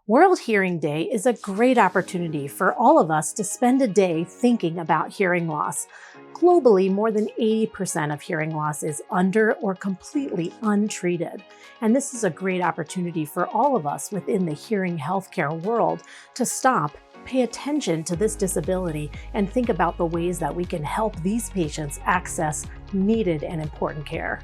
World Hearing Day is a great opportunity for all of us to spend a day thinking about hearing loss. Globally, more than 80% of hearing loss is under or completely untreated. And this is a great opportunity for all of us within the hearing healthcare world to stop, pay attention to this disability, and think about the ways that we can help these patients access needed and important care.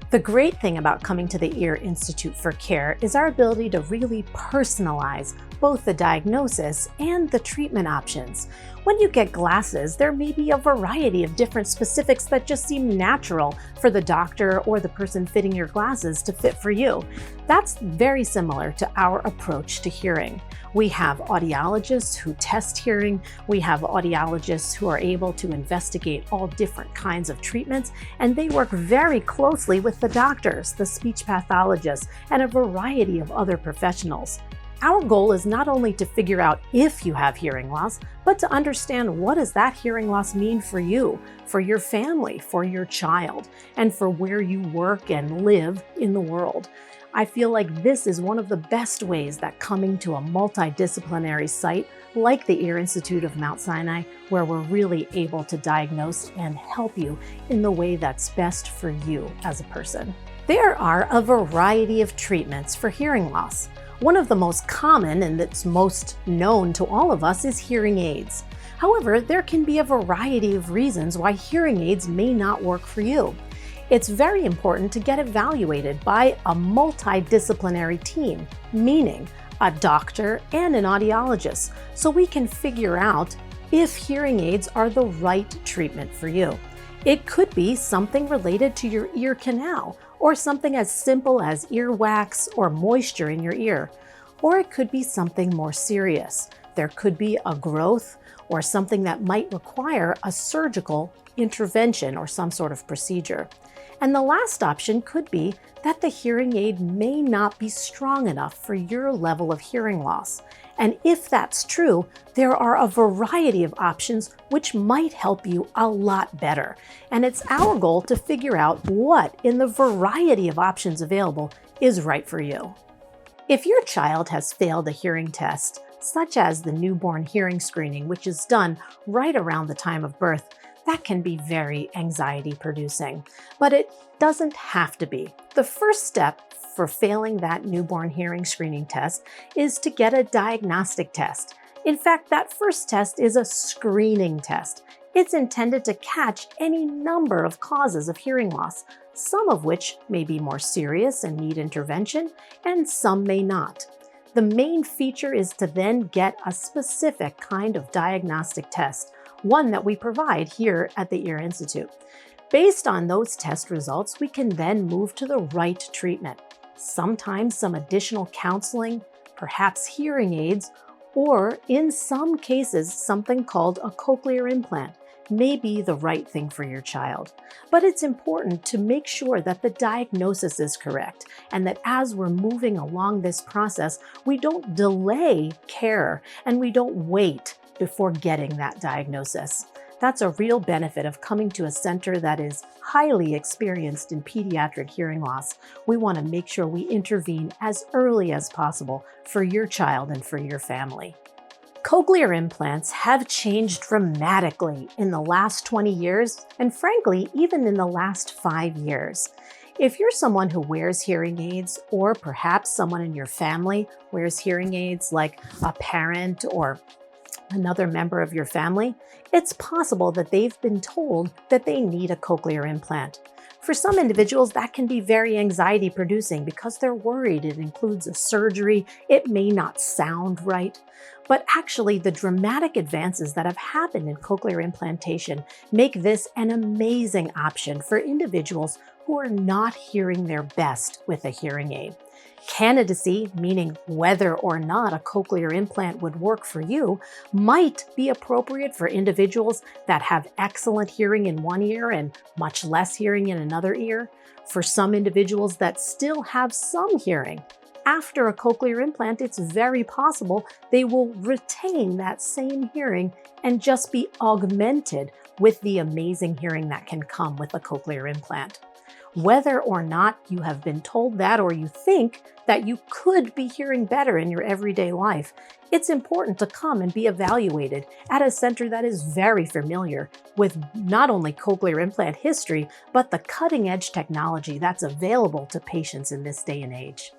The great thing about coming to the Ear Institute for care is our ability to really personalize both the diagnosis and the treatment options. When you get glasses, there may be a variety of different specifics that just seem natural for the doctor or the person fitting your glasses to fit for you. That's very similar to our approach to hearing. We have audiologists who test hearing, we have audiologists who are able to investigate all different kinds of treatments, and they work very closely with the doctors, the speech pathologists, and a variety of other professionals. Our goal is not only to figure out if you have hearing loss, but to understand what does that hearing loss mean for you, for your family, for your child, and for where you work and live in the world. I feel like this is one of the best ways that coming to a multidisciplinary site like the Ear Institute of Mount Sinai, where we're really able to diagnose and help you in the way that's best for you as a person. There are a variety of treatments for hearing loss. One of the most common and that's most known to all of us is hearing aids. However, there can be a variety of reasons why hearing aids may not work for you. It's very important to get evaluated by a multidisciplinary team, meaning a doctor and an audiologist, so we can figure out if hearing aids are the right treatment for you. It could be something related to your ear canal, or something as simple as earwax or moisture in your ear. Or it could be something more serious. There could be a growth or something that might require a surgical intervention or some sort of procedure. And the last option could be that the hearing aid may not be strong enough for your level of hearing loss. And if that's true, there are a variety of options which might help you a lot better. And it's our goal to figure out what in the variety of options available is right for you. If your child has failed a hearing test, such as the newborn hearing screening, which is done right around the time of birth, that can be very anxiety-producing, but it doesn't have to be. The first step for failing that newborn hearing screening test is to get a diagnostic test. In fact, that first test is a screening test. It's intended to catch any number of causes of hearing loss, some of which may be more serious and need intervention, and some may not. The main feature is to then get a specific kind of diagnostic test, one that we provide here at the Ear Institute. Based on those test results, we can then move to the right treatment. Sometimes some additional counseling, perhaps hearing aids, or in some cases, something called a cochlear implant may be the right thing for your child. But it's important to make sure that the diagnosis is correct and that as we're moving along this process, we don't delay care and we don't wait before getting that diagnosis. That's a real benefit of coming to a center that is highly experienced in pediatric hearing loss. We want to make sure we intervene as early as possible for your child and for your family. Cochlear implants have changed dramatically in the last 20 years, and frankly, even in the last 5 years. If you're someone who wears hearing aids, or perhaps someone in your family wears hearing aids, like a parent or another member of your family, it's possible that they've been told that they need a cochlear implant. For some individuals, that can be very anxiety-producing because they're worried it includes a surgery, it may not sound right. But actually, the dramatic advances that have happened in cochlear implantation make this an amazing option for individuals who are not hearing their best with a hearing aid. Candidacy, meaning whether or not a cochlear implant would work for you, might be appropriate for individuals that have excellent hearing in one ear and much less hearing in another ear. For some individuals that still have some hearing, after a cochlear implant, it's very possible they will retain that same hearing and just be augmented with the amazing hearing that can come with a cochlear implant. Whether or not you have been told that or you think that you could be hearing better in your everyday life, it's important to come and be evaluated at a center that is very familiar with not only cochlear implant history, but the cutting-edge technology that's available to patients in this day and age.